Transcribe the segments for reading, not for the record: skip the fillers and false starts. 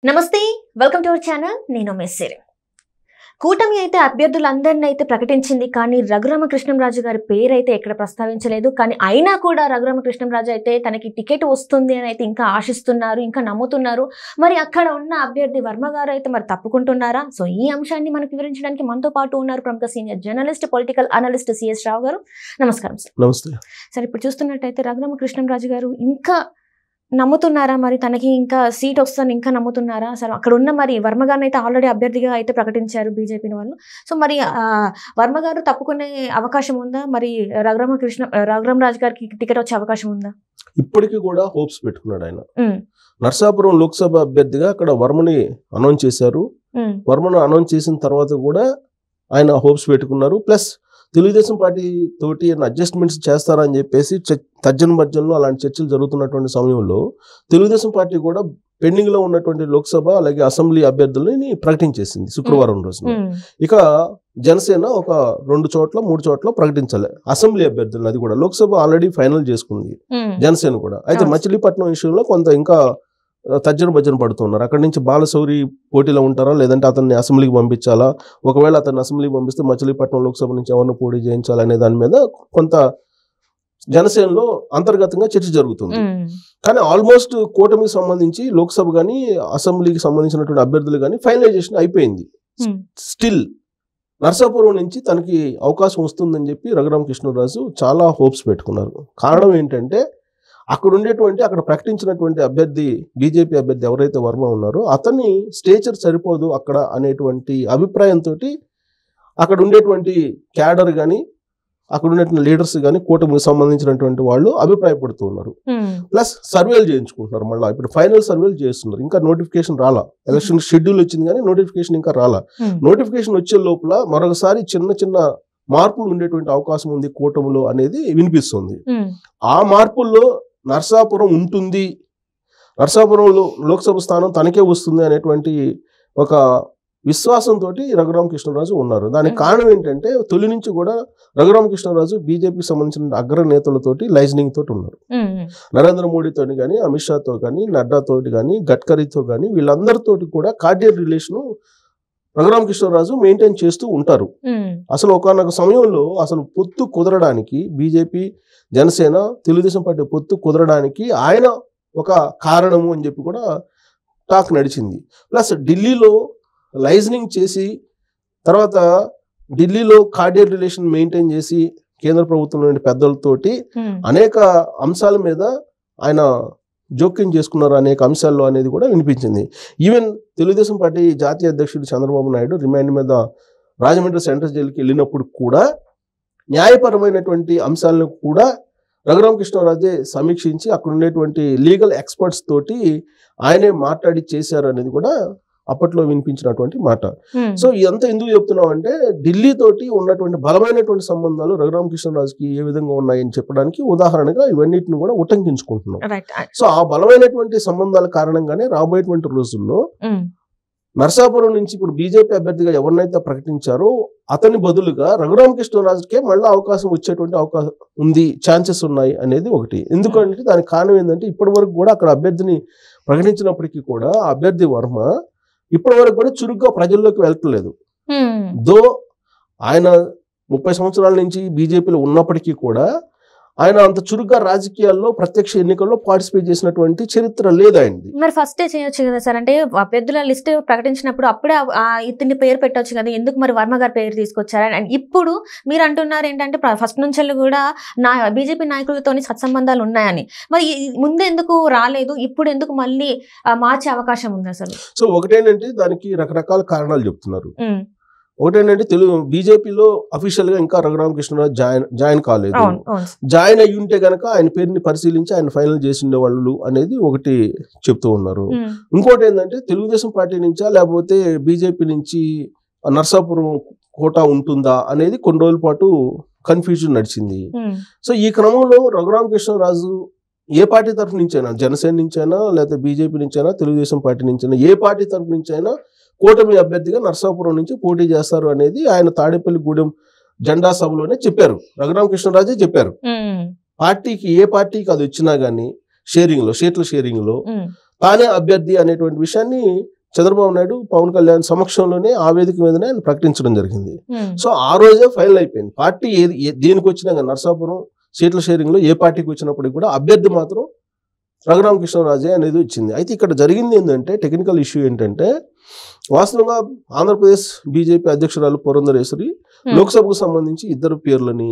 నమస్తే welcome to our channel నేను మెస్సేర్ కూటమి అయితే అభ్యర్థులందరినీ అయితే ప్రకటించింది కానీ రఘురామకృష్ణంరాజు గారి పేరు అయితే ఎక్కడ ప్రస్తావించలేదు కానీ అయినా కూడా రఘురామకృష్ణంరాజు అయితే తనకి టికెట్ వస్తుంది అని అయితే ఇంకా ఆశిస్తున్నారు ఇంకా నమ్ముతున్నారు మరి అక్కడ ఉన్న అభ్యర్థి వర్మ గారు అయితే మరి తప్పుకుంటున్నారా సో ఈ అంశాన్ని మనకు వివరించడానికి మనతో పాటు ఉన్నారు ప్రముఖ senior journalist political analyst CS Rao గారు నమస్కారం సార్ నమస్తే సార్ ఇప్పుడు చూస్తున్నట్టయితే రఘురామకృష్ణంరాజు గారు ఇంకా నమ్ముతున్నారా మరి తనకి ఇంకా సీట్ వస్తుందని ఇంకా నమ్ముతున్నారా సార్ అక్కడ ఉన్న మరి వర్మ గారిని అయితే ఆల్రెడీ అభ్యర్థిగా అయితే ప్రకటించారు బీజేపీ వాళ్ళు సో మరి వర్మ గారు తప్పుకునే అవకాశం ఉందా మరి రఘురామరాజు గారికి టికెట్ వచ్చే అవకాశం ఉందా ఇప్పటికీ కూడా హోప్స్ పెట్టుకున్నాడు ఆయన నర్సాపురం లోక్సభ అభ్యర్థిగా అక్కడ వర్మని అనౌన్స్ చేశారు వర్మను అనౌన్స్ చేసిన తర్వాత కూడా ఆయన హోప్స్ పెట్టుకున్నారు ప్లస్ తెలుగుదేశం పార్టీ తోటి అడ్జస్ట్మెంట్స్ చేస్తారని చెప్పేసి తర్జన భర్జనలో అలాంటి చర్చలు జరుగుతున్నటువంటి సమయంలో తెలుగుదేశం పార్టీ కూడా పెండింగ్ లో ఉన్నటువంటి లోక్సభ అలాగే అసెంబ్లీ అభ్యర్థులని ప్రకటించేసింది శుక్రవారం రోజున ఇక జనసేన ఒక 2 చోట్ల 3 చోట్ల ప్రకటించాలి అసెంబ్లీ అభ్యర్థులను అది కూడా లోక్సభ ఆల్రెడీ ఫైనల్ చేసుకుంది జనసేన కూడా అయితే మచిలీపట్నం విషయంలో కొంత ఇంకా తర్జన భర్జన పడుతున్నారు అక్కడి నుంచి బాలశౌరి పోటీలో ఉంటారా లేదంటే అతన్ని అసెంబ్లీకి పంపించాలా ఒకవేళ అతన్ని అసెంబ్లీకి పంపిస్తే మచిలీపట్నం లోక్సభ నుంచి ఎవరిని పోటీ చేయించాలనే దాని మీద కొంత జనసేనలో అంతర్గతంగా చర్చ జరుగుతుంది కానీ ఆల్మోస్ట్ కూటమికి సంబంధించి లోక్సభ కానీ అసెంబ్లీకి సంబంధించినటువంటి అభ్యర్థులు కానీ ఫైనలైజేషన్ అయిపోయింది స్టిల్ నర్సాపురం నుంచి తనకి అవకాశం వస్తుందని చెప్పి రఘురామకృష్ణరాజు చాలా హోప్స్ పెట్టుకున్నారు కారణం ఏంటంటే అక్కడ ప్రకటించినటువంటి అభ్యర్థి బీజేపీ అభ్యర్థి ఎవరైతే వర్మ ఉన్నారో అతన్ని స్టేచర్ సరిపోదు అక్కడ అనేటువంటి అభిప్రాయంతో అక్కడ ఉండేటువంటి క్యాడర్ కానీ అక్కడ ఉండేటువంటి లీడర్స్ కానీ కూటమికి సంబంధించినటువంటి వాళ్ళు అభిప్రాయపడుతూ ఉన్నారు ప్లస్ సర్వేలు చేయించుకుంటున్నారు మళ్ళీ ఇప్పుడు ఫైనల్ సర్వేలు చేస్తున్నారు ఇంకా నోటిఫికేషన్ రాలా ఎలక్షన్ షెడ్యూల్ వచ్చింది కానీ నోటిఫికేషన్ ఇంకా రాలా నోటిఫికేషన్ వచ్చే లోపల మరొకసారి చిన్న మార్పులు ఉండేటువంటి అవకాశం ఉంది కూటమిలో అనేది వినిపిస్తుంది ఆ మార్పుల్లో నర్సాపురం ఉంటుంది నర్సాపురంలో లోక్సభ స్థానం తనకే వస్తుంది అనేటువంటి ఒక విశ్వాసంతో రఘురామకృష్ణరాజు ఉన్నారు దానికి కారణం ఏంటంటే తొలి నుంచి కూడా రఘురామకృష్ణరాజు బీజేపీకి సంబంధించిన అగ్రనేతలతోటి లైజనింగ్ తోటి ఉన్నారు నరేంద్ర మోడీతో కానీ అమిత్ షాతో కానీ నడ్డాతో కానీ గడ్కరీతో కానీ వీళ్ళందరితోటి కూడా కార్డియల్ రిలేషన్ రఘురామకృష్ణరాజు మెయింటైన్ చేస్తూ ఉంటారు అసలు ఒకనొక సమయంలో అసలు పొత్తు కుదరడానికి బీజేపీ జనసేన తెలుగుదేశం పార్టీ పొత్తు కుదరడానికి ఆయన ఒక కారణము అని చెప్పి కూడా టాక్ నడిచింది ప్లస్ ఢిల్లీలో లైజనింగ్ చేసి తర్వాత ఢిల్లీలో కార్డియల్ రిలేషన్ మెయింటైన్ చేసి కేంద్ర ప్రభుత్వంలోని పెద్దలతోటి అనేక అంశాల మీద ఆయన జోక్యం చేసుకున్నారు అనేక అంశాల్లో అనేది కూడా వినిపించింది ఈవెన్ తెలుగుదేశం పార్టీ జాతీయ అధ్యక్షుడు చంద్రబాబు నాయుడు రిమాండ్ మీద రాజమండ్రి సెంట్రల్ జైలుకి వెళ్ళినప్పుడు కూడా న్యాయపరమైనటువంటి అంశాలను కూడా రఘురామకృష్ణరాజే సమీక్షించి అక్కడ ఉండేటువంటి లీగల్ ఎక్స్పర్ట్స్ తోటి ఆయనే మాట్లాడి చేశారు అనేది కూడా అప్పట్లో వినిపించినటువంటి మాట సో ఇదంతా ఎందుకు చెప్తున్నాం అంటే ఢిల్లీ తోటి ఉన్నటువంటి బలమైనటువంటి సంబంధాలు రఘురామకృష్ణరాజుకి ఏ విధంగా ఉన్నాయని చెప్పడానికి ఉదాహరణగా ఇవన్నిటిని కూడా ఉటంకించుకుంటున్నాం సో ఆ బలమైనటువంటి సంబంధాల కారణంగానే రాబోయేటువంటి రోజుల్లో నర్సాపురం నుంచి ఇప్పుడు బీజేపీ అభ్యర్థిగా ఎవరినైతే ప్రకటించారో అతని బదులుగా రఘురామకృష్ణరాజుకే మళ్ళీ అవకాశం వచ్చేటువంటి అవకాశం ఉంది ఛాన్సెస్ ఉన్నాయి అనేది ఒకటి ఎందుకంటే దానికి కారణం ఏంటంటే ఇప్పటి వరకు కూడా అక్కడ అభ్యర్థిని ప్రకటించినప్పటికీ కూడా అభ్యర్థి వర్మ ఇప్పటి వరకు కూడా చురుగ్గా ప్రజల్లోకి వెళ్తలేదు దో ఆయన 30 సంవత్సరాల నుంచి బీజేపీలో ఉన్నప్పటికీ కూడా ఆయన అంత చురుగ్గా రాజకీయాల్లో ప్రత్యక్ష ఎన్నికల్లో పార్టిసిపేట్ చేసినటువంటి చరిత్ర లేదు ఆయనది మరి ఫస్టే చేయొచ్చు కదా సార్ అంటే అభ్యర్థుల లిస్ట్ ప్రకటించినప్పుడు అప్పుడే ఇతని పేరు పెట్టవచ్చు కదా ఎందుకు మరి వర్మ గారి పేరు తీసుకొచ్చారు అండ్ ఇప్పుడు మీరు అంటున్నారు ఏంటంటే ఫస్ట్ నుంచి కూడా బీజేపీ నాయకులతో సత్సంబంధాలు ఉన్నాయని మరి ముందు ఎందుకు రాలేదు ఇప్పుడు ఎందుకు మళ్ళీ మార్చే అవకాశం ఉంది అసలు సో ఒకటేంటంటే దానికి రకరకాల కారణాలు చెప్తున్నారు ఒకటేంటంటే బీజేపీలో అఫీషియల్ గా ఇంకా రఘురామకృష్ణరాజు జాయిన్ కాలేదు జాయిన్ అయ్యి ఉంటే గనక ఆయన పేరుని పరిశీలించి ఆయన ఫైనల్ చేసిండే వాళ్ళు అనేది ఒకటి చెప్తూ ఉన్నారు ఇంకోటి ఏంటంటే తెలుగుదేశం పార్టీ నుంచా లేకపోతే బీజేపీ నుంచి నర్సాపురం కోటా ఉంటుందా అనేది కొన్ని రోజుల పాటు కన్ఫ్యూజన్ నడిచింది సో ఈ క్రమంలో రఘురామకృష్ణరాజు ఏ పార్టీ తరఫు నుంచైనా జనసేన నుంచైనా లేకపోతే బీజేపీ నుంచైనా తెలుగుదేశం పార్టీ నుంచైనా ఏ పార్టీ తరఫు నుంచైనా కూటమి అభ్యర్థిగా నర్సాపురం నుంచి పోటీ చేస్తారు అనేది ఆయన తాడేపల్లిగూడెం జెండా సభలోనే చెప్పారు రఘురామకృష్ణరాజే చెప్పారు పార్టీకి ఏ పార్టీకి అది వచ్చినా గానీ షేరింగ్ లో సీట్ల షేరింగ్ లో తానే అభ్యర్థి అనేటువంటి విషయాన్ని చంద్రబాబు నాయుడు పవన్ కళ్యాణ్ సమక్షంలోనే ఆ వేదిక మీదనే ఆయన ప్రకటించడం జరిగింది. సో ఆ రోజే ఫైనల్ అయిపోయింది. పార్టీ దేనికి వచ్చినా కానీ నరసాపురం సీట్ల షేరింగ్ లో ఏ పార్టీకి వచ్చినప్పటికీ కూడా అభ్యర్థి మాత్రం రఘురామకృష్ణరాజే అనేది వచ్చింది. అయితే ఇక్కడ జరిగింది ఏంటంటే టెక్నికల్ ఇష్యూ ఏంటంటే వాస్తవంగా ఆంధ్రప్రదేశ్ బీజేపీ అధ్యక్షురాలు పురంధరేశ్వరి లోక్సభకు సంబంధించి ఇద్దరు పేర్లని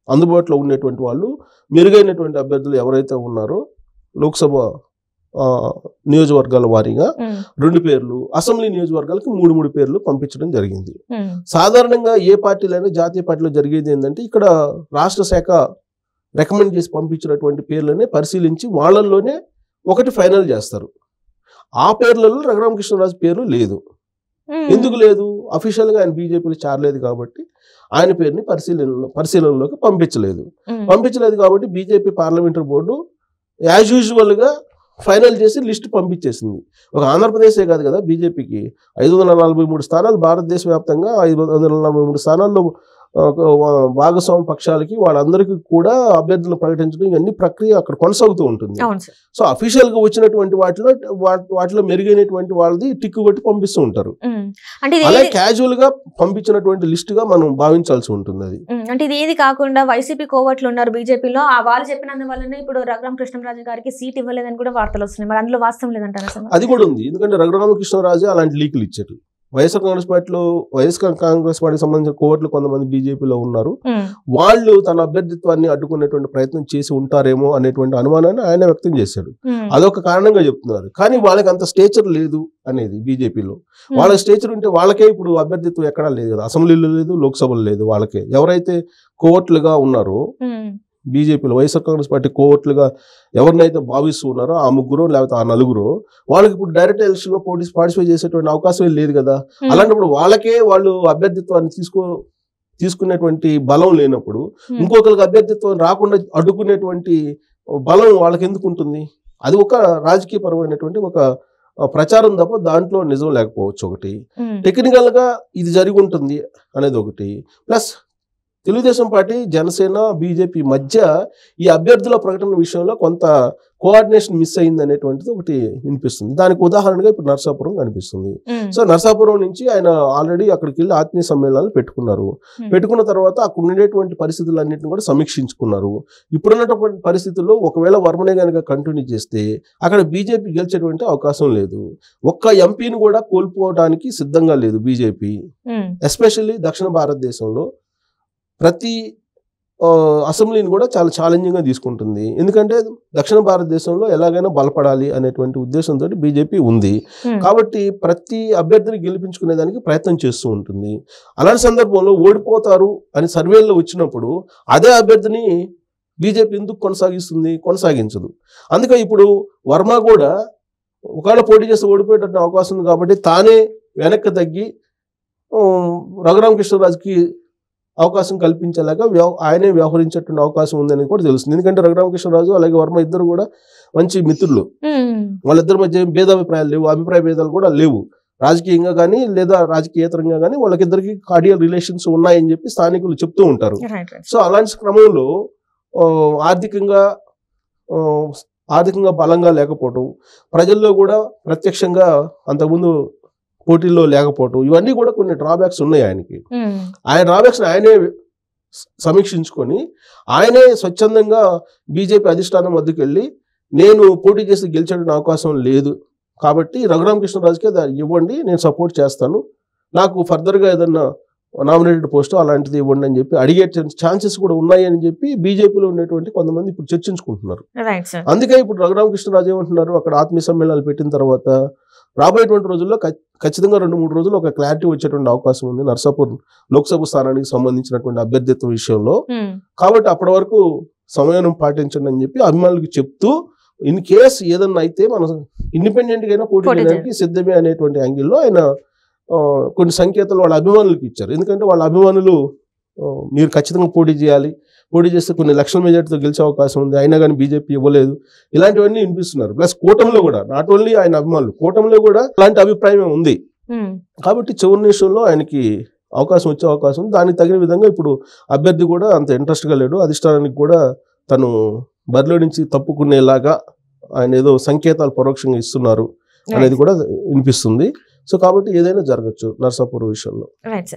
అందుబాటులో ఉండేటువంటి వాళ్ళు మెరుగైనటువంటి అభ్యర్థులు ఎవరైతే ఉన్నారో లోక్సభ నియోజకవర్గాల వారీగా 2 పేర్లు, అసెంబ్లీ నియోజకవర్గాలకు 3 పేర్లు పంపించడం జరిగింది. సాధారణంగా ఏ పార్టీలైనా జాతీయ పార్టీలో జరిగేది ఏంటంటే ఇక్కడ రాష్ట్ర శాఖ రికమెండ్ చేసి పంపించినటువంటి పేర్లనే పరిశీలించి వాళ్ళల్లోనే ఒకటి ఫైనల్ చేస్తారు. ఆ పేర్లలో రఘురామకృష్ణరాజు పేరు లేదు. ఎందుకు లేదు? అఫీషియల్గా ఆయన బీజేపీలో చేరలేదు కాబట్టి ఆయన పేరుని పరిశీలనలోకి పంపించలేదు కాబట్టి బీజేపీ పార్లమెంటరీ బోర్డు యాజ్ యూజువల్గా ఫైనల్ చేసి లిస్ట్ పంపించేసింది. ఒక ఆంధ్రప్రదేశే కాదు కదా బీజేపీకి 543 స్థానాలు భారతదేశ వ్యాప్తంగా 543 స్థానాల్లో భాగస్వామ్య పక్షాలకి వాళ్ళందరికీ కూడా అభ్యర్థులు ప్రకటించడం ఇవన్నీ ప్రక్రియ అక్కడ కొనసాగుతూ ఉంటుంది. సో అఫీషియల్ గా వచ్చినటువంటి వాటిలో మెరుగైనటువంటి వాళ్ళది టిక్కు కొట్టి పంపిస్తూ ఉంటారు. అలా క్యాజువల్ గా పంపించినటువంటి లిస్ట్ గా మనం భావించాల్సి ఉంటుంది. అది అంటే ఇది ఏది కాకుండా వైసీపీ కోవట్లు ఉన్నారు బీజేపీలో, వాళ్ళు చెప్పినందువల్లనే ఇప్పుడు రఘురామకృష్ణరాజు గారికి సీట్ ఇవ్వలేదని కూడా వార్తలు వస్తున్నాయి. మరి అందులో వాస్తవం లేదంటారు? అది కూడా ఉంది. ఎందుకంటే రఘురామకృష్ణరాజు అలాంటి లీకులు ఇచ్చారు. వైఎస్ఆర్ కాంగ్రెస్ పార్టీకి సంబంధించిన కోవట్లు కొంతమంది బీజేపీలో ఉన్నారు. వాళ్ళు తన అభ్యర్థిత్వాన్ని అడ్డుకునేటువంటి ప్రయత్నం చేసి ఉంటారేమో అనేటువంటి అనుమానాన్ని ఆయన వ్యక్తం చేశాడు. అదొక కారణంగా చెప్తున్నారు. కానీ వాళ్ళకి అంత స్టేచర్ లేదు అనేది బీజేపీలో. వాళ్ళ స్టేచర్ ఉంటే వాళ్ళకే ఇప్పుడు అభ్యర్థిత్వం ఎక్కడా లేదు కదా, అసెంబ్లీలో లేదు, లోక్సభలో లేదు. వాళ్ళకే ఎవరైతే కోవట్లుగా ఉన్నారో బీజేపీలో వైఎస్ఆర్ కాంగ్రెస్ పార్టీ కోవట్లుగా ఎవరినైతే భావిస్తూ ఉన్నారో ఆ 3 లేకపోతే ఆ 4 వాళ్ళకి ఇప్పుడు డైరెక్ట్ ఎలక్షన్ లో పార్టిసిపేట్ చేసేటువంటి అవకాశం లేదు కదా. అలాంటప్పుడు వాళ్ళకే వాళ్ళు అభ్యర్థిత్వాన్ని తీసుకునేటువంటి బలం లేనప్పుడు ఇంకొకరికి అభ్యర్థిత్వం రాకుండా అడ్డుకునేటువంటి బలం వాళ్ళకి ఎందుకు ఉంటుంది? అది ఒక రాజకీయ పరమైనటువంటి ఒక ప్రచారం తప్ప దాంట్లో నిజం లేకపోవచ్చు. ఒకటి టెక్నికల్ గా ఇది జరిగి ఉంటుంది అనేది ఒకటి. Plus Telugu Desam party, Janasena, BJP మధ్య ఈ అభ్యర్థుల ప్రకటన విషయంలో కొంత కోఆర్డినేషన్ మిస్ అయింది అనేటువంటిది ఒకటి వినిపిస్తుంది. దానికి ఉదాహరణగా ఇప్పుడు నరసాపురం కనిపిస్తుంది. సో నరసాపురం నుంచి ఆయన ఆల్రెడీ అక్కడికి వెళ్ళి ఆత్మీయ సమ్మేళనాలు పెట్టుకున్న తర్వాత అక్కడ ఉండేటువంటి పరిస్థితులన్నింటిని కూడా సమీక్షించుకున్నారు. ఇప్పుడున్నటువంటి పరిస్థితుల్లో ఒకవేళ వర్మనే కనుక కంటిన్యూ చేస్తే అక్కడ బీజేపీ గెలిచేటువంటి అవకాశం లేదు. ఒక్క ఎంపీని కూడా కోల్పోవడానికి సిద్ధంగా లేదు బీజేపీ. ఎస్పెషల్లీ దక్షిణ భారతదేశంలో ప్రతి అసెంబ్లీని కూడా చాలా ఛాలెంజింగ్గా తీసుకుంటుంది. ఎందుకంటే దక్షిణ భారతదేశంలో ఎలాగైనా బలపడాలి అనేటువంటి ఉద్దేశంతో బీజేపీ ఉంది. కాబట్టి ప్రతి అభ్యర్థిని గెలిపించుకునేదానికి ప్రయత్నం చేస్తూ ఉంటుంది. అలాంటి సందర్భంలో ఓడిపోతారు అని సర్వేల్లో వచ్చినప్పుడు అదే అభ్యర్థిని బీజేపీ ఎందుకు కొనసాగించదు. అందుకే ఇప్పుడు వర్మ కూడా ఒకవేళ పోటీ చేస్తే ఓడిపోయేటట్టు అవకాశం ఉంది కాబట్టి తానే వెనక్కి తగ్గి రఘురామకృష్ణరాజుకి అవకాశం కల్పించేలాగా ఆయనే వ్యవహరించేటువంటి అవకాశం ఉందని కూడా తెలుస్తుంది. ఎందుకంటే రఘురామకృష్ణరాజు అలాగే వర్మ ఇద్దరు కూడా మంచి మిత్రులు. వాళ్ళిద్దరి మధ్య భేదాభిప్రాయాలు లేవు, అభిప్రాయ భేదాలు కూడా లేవు. రాజకీయంగా కానీ లేదా రాజకీయేతరంగా కానీ వాళ్ళకిద్దరికి కార్డియల్ రిలేషన్స్ ఉన్నాయని చెప్పి స్థానికులు చెప్తూ ఉంటారు. సో అలాంటి క్రమంలో ఆర్థికంగా బలంగా లేకపోవటం, ప్రజల్లో కూడా ప్రత్యక్షంగా అంతకుముందు పోటీల్లో లేకపోవటం, ఇవన్నీ కూడా కొన్ని డ్రాబ్యాక్స్ ఉన్నాయి ఆయనకి. ఆయన డ్రాబ్యాక్స్ ఆయనే సమీక్షించుకొని ఆయనే స్వచ్ఛందంగా బీజేపీ అధిష్టానం వద్దకు వెళ్ళి నేను పోటీ చేసి గెలిచేటువంటి అవకాశం లేదు కాబట్టి రఘురామకృష్ణరాజుకే ఇవ్వండి, నేను సపోర్ట్ చేస్తాను, నాకు ఫర్దర్గా ఏదన్నా నామినేటెడ్ పోస్ట్ అలాంటిది ఇవ్వండి అని చెప్పి అడిగే ఛాన్సెస్ కూడా ఉన్నాయి అని చెప్పి బీజేపీలో ఉండేటువంటి కొంతమంది ఇప్పుడు చర్చించుకుంటున్నారు. అందుకే ఇప్పుడు రఘురామకృష్ణరాజు ఏమంటున్నారు, అక్కడ ఆత్మీయ సమ్మేళనాలు పెట్టిన తర్వాత రాబోయేటువంటి రోజుల్లో ఖచ్చితంగా 2-3 రోజులు ఒక క్లారిటీ వచ్చేటువంటి అవకాశం ఉంది నర్సాపూర్ లోక్సభ స్థానానికి సంబంధించినటువంటి అభ్యర్థిత్వ విషయంలో. కాబట్టి అప్పటి వరకు సమయం పాటించండి అని చెప్పి అభిమానులకు చెప్తూ ఇన్ కేస్ ఏదన్నా అయితే మనం ఇండిపెండెంట్ గా పోటీ చేయడానికి సిద్ధమే అనేటువంటి యాంగిల్లో ఆయన కొన్ని సంకేతాలు వాళ్ళ అభిమానులకు ఇచ్చారు. ఎందుకంటే వాళ్ళ అభిమానులు మీరు ఖచ్చితంగా పోటీ చేయాలి, పోటీ చేస్తే కొన్ని లక్షల మెజార్టీతో గెలిచే అవకాశం ఉంది, అయినా కానీ బీజేపీ ఇవ్వలేదు, ఇలాంటివన్నీ వినిపిస్తున్నారు. ప్లస్ కూటమిలో కూడా నాట్ ఓన్లీ ఆయన అభిమానులు, కూటమిలో కూడా అలాంటి అభిప్రాయం ఉంది. కాబట్టి చివరి నిమిషంలో ఆయనకి అవకాశం వచ్చే అవకాశం ఉంది. దానికి తగిన విధంగా ఇప్పుడు అభ్యర్థి కూడా అంత ఇంట్రెస్ట్గా లేడు, అధిష్టానానికి కూడా తను బరిలో నుంచి తప్పుకునేలాగా ఆయన ఏదో సంకేతాలు పరోక్షంగా ఇస్తున్నారు అనేది కూడా వినిపిస్తుంది. సో కాబట్టి ఏదైనా జరగచ్చు నర్సాపూర్ విషయంలో. Right sir.